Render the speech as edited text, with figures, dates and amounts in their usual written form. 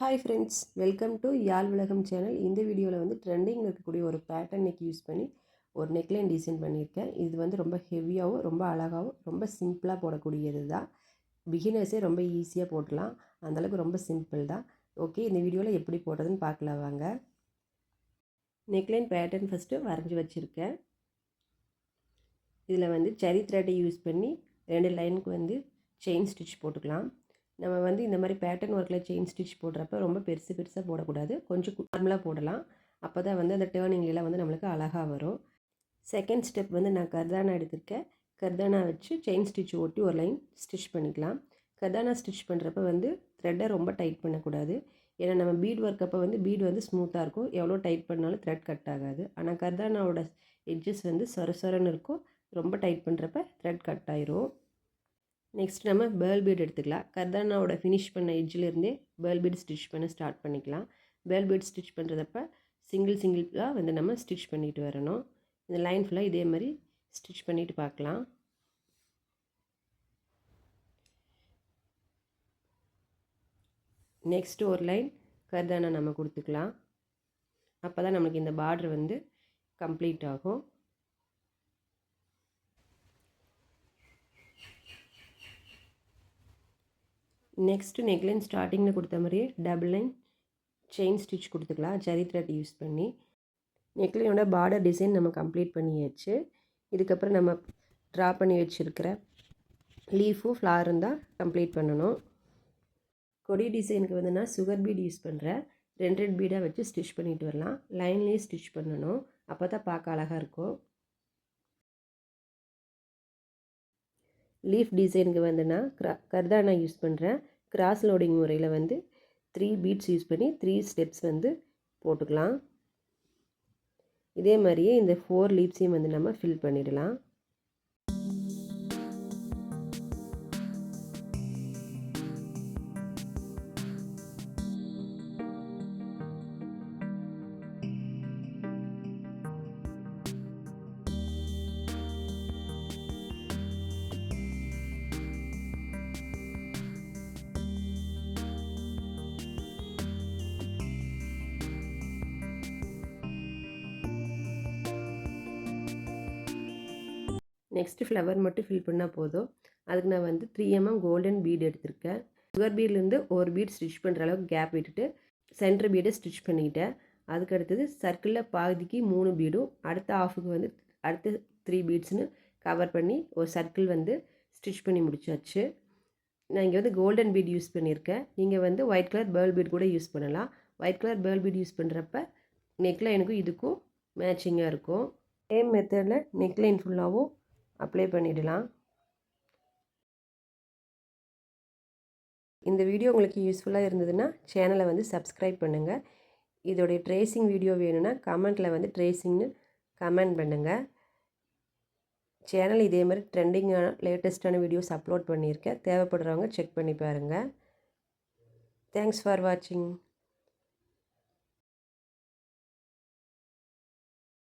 Hi friends, welcome to யாழ் உலகம் channel. இந்த வீடியோவில் வந்து ட்ரெண்டிங்கில் இருக்கக்கூடிய ஒரு பேட்டர்ன் நெக் யூஸ் பண்ணி ஒரு நெக்லைன் டிசைன் பண்ணியிருக்கேன். இது வந்து ரொம்ப ஹெவியாகவும் ரொம்ப அழகாகவும் ரொம்ப சிம்பிளாக போடக்கூடியது தான். பிகினர்ஸே ரொம்ப ஈஸியாக போடலாம், அந்தளவுக்கு ரொம்ப சிம்பிள் தான். ஓகே, இந்த வீடியோவில் எப்படி போடுறதுன்னு பார்க்கலாம் வாங்க. நெக்லைன் பேட்டர்ன் ஃபஸ்ட்டு வரைஞ்சி வச்சுருக்கேன். இதில் வந்து செரி த்ரெட்டை யூஸ் பண்ணி 2 லைனுக்கு வந்து செயின் ஸ்டிச் போட்டுக்கலாம். நம்ம வந்து இந்த மாதிரி பேட்டர்ன் ஒர்க்கில் செயின் ஸ்டிச் போடுறப்ப ரொம்ப பெருசாக போடக்கூடாது, கொஞ்சம் நார்மலாக போடலாம். அப்போ தான் வந்து அந்த டேர்னிங்லாம் வந்து நம்மளுக்கு அழகாக வரும். செகண்ட் ஸ்டெப் வந்து நான் கர்தானா எடுத்திருக்கேன். கர்தானா வச்சு செயின் ஸ்டிச் ஓட்டி ஒரு லைன் ஸ்டிச் பண்ணிக்கலாம். கர்தானா ஸ்டிச் பண்ணுறப்ப வந்து த்ரெட்டை ரொம்ப டைட் பண்ணக்கூடாது. ஏன்னா நம்ம பீட் ஒர்க் அப்போ வந்து பீட் வந்து ஸ்மூத்தாக இருக்கும், எவ்வளோ டைட் பண்ணாலும் த்ரெட் கட் ஆகாது. ஆனால் கர்தானாவோட எட்ஜஸ் வந்து சொரன்னு இருக்கும், ரொம்ப டைட் பண்ணுறப்ப த்ரெட் கட் ஆயிரும். நெக்ஸ்ட் நம்ம பேர்ல் பீட் எடுத்துக்கலாம். கர்தானாவோட ஃபினிஷ் பண்ண எட்ஜிலேருந்தே பேர்ல் பீட் ஸ்டிச் பண்ண ஸ்டார்ட் பண்ணிக்கலாம். பேர்ல் பீட் ஸ்டிச் பண்ணுறதப்ப சிங்கிளாக வந்து நம்ம ஸ்டிச் பண்ணிட்டு வரணும். இந்த லைன் ஃபுல்லாக இதே மாதிரி ஸ்டிச் பண்ணிவிட்டு பார்க்கலாம். நெக்ஸ்ட்டு ஒரு லைன் கர்தானா நம்ம கொடுத்துக்கலாம். அப்போ தான் நமக்கு இந்த பார்டர் வந்து கம்ப்ளீட் ஆகும். நெக்ஸ்ட்டு நெக்லைன் ஸ்டார்டிங்கில் கொடுத்த மாதிரியே டபுள் லைன் செயின் ஸ்டிச் கொடுத்துக்கலாம் ஜரி த்ரெட் யூஸ் பண்ணி. நெக்லைனோட பார்டர் டிசைன் நம்ம கம்ப்ளீட் பண்ணியாச்சு. இதுக்கப்புறம் நம்ம ட்ரா பண்ணி வச்சுருக்கிற லீஃபும் ஃப்ளாரும் தான் கம்ப்ளீட் பண்ணணும். கொடி டிசைனுக்கு வந்து நான் சுகர் பீட் யூஸ் பண்ணுறேன். 2 பீடாக வச்சு ஸ்டிச் பண்ணிட்டு வரலாம். லைன்லேயே ஸ்டிச் பண்ணணும், அப்போ தான் பார்க்க அழகாக இருக்கும். லீஃப் டிசைனுக்கு வந்து நான் கர்தானா யூஸ் பண்ணுறேன். கிராஸ் லோடிங் முறையில் வந்து 3 பீட்ஸ் யூஸ் பண்ணி 3 ஸ்டெப்ஸ் வந்து போட்டுக்கலாம். இதே மாதிரியே இந்த 4 லீவ்ஸையும் வந்து நம்ம ஃபில் பண்ணிடலாம். நெக்ஸ்ட்டு ஃப்ளவர் மட்டும் ஃபில் பண்ணால் போதும். அதுக்கு நான் வந்து 3 mm கோல்டன் பீட் எடுத்திருக்கேன். சுகர் பீட்லேருந்து ஒரு பீட் ஸ்டிச் பண்ணுற அளவுக்கு கேப் விட்டுட்டு சென்டர் பீடை ஸ்டிச் பண்ணிக்கிட்டேன். அதுக்கு அடுத்தது சர்க்கிளில் பாதிக்கு 3 பீடும் அடுத்த ஆஃபுக்கு வந்து அடுத்து 3 பீட்ஸ்னு கவர் பண்ணி ஒரு சர்க்கிள் வந்து ஸ்டிச் பண்ணி முடிச்சாச்சு. நான் இங்கே வந்து கோல்டன் பீட் யூஸ் பண்ணியிருக்கேன். நீங்கள் வந்து ஒயிட் கலர் பேர்ல் பீட் கூட யூஸ் பண்ணலாம். White colour pearl beat use பண்ணுறப்ப நெக்லைனுக்கும் இதுக்கும் மேட்சிங்காக இருக்கும். சேம் மெத்தடில் நெக்லைன் ஃபுல்லாகவும் அப்ளை பண்ணிடலாம். இந்த வீடியோ உங்களுக்கு யூஸ்ஃபுல்லாக இருந்ததுன்னா சேனலை வந்து சப்ஸ்கிரைப் பண்ணுங்கள். இதோடைய ட்ரேசிங் வீடியோ வேணும்னா கமெண்ட்டில் வந்து ட்ரேசிங்னு கமெண்ட் பண்ணுங்கள். சேனல் இதே மாதிரி ட்ரெண்டிங்கான லேட்டஸ்ட்டான வீடியோஸ் அப்லோட் பண்ணியிருக்கேன். தேவைப்படுறவங்க செக் பண்ணி பாருங்கள். தேங்க்ஸ் ஃபார் வாட்சிங்.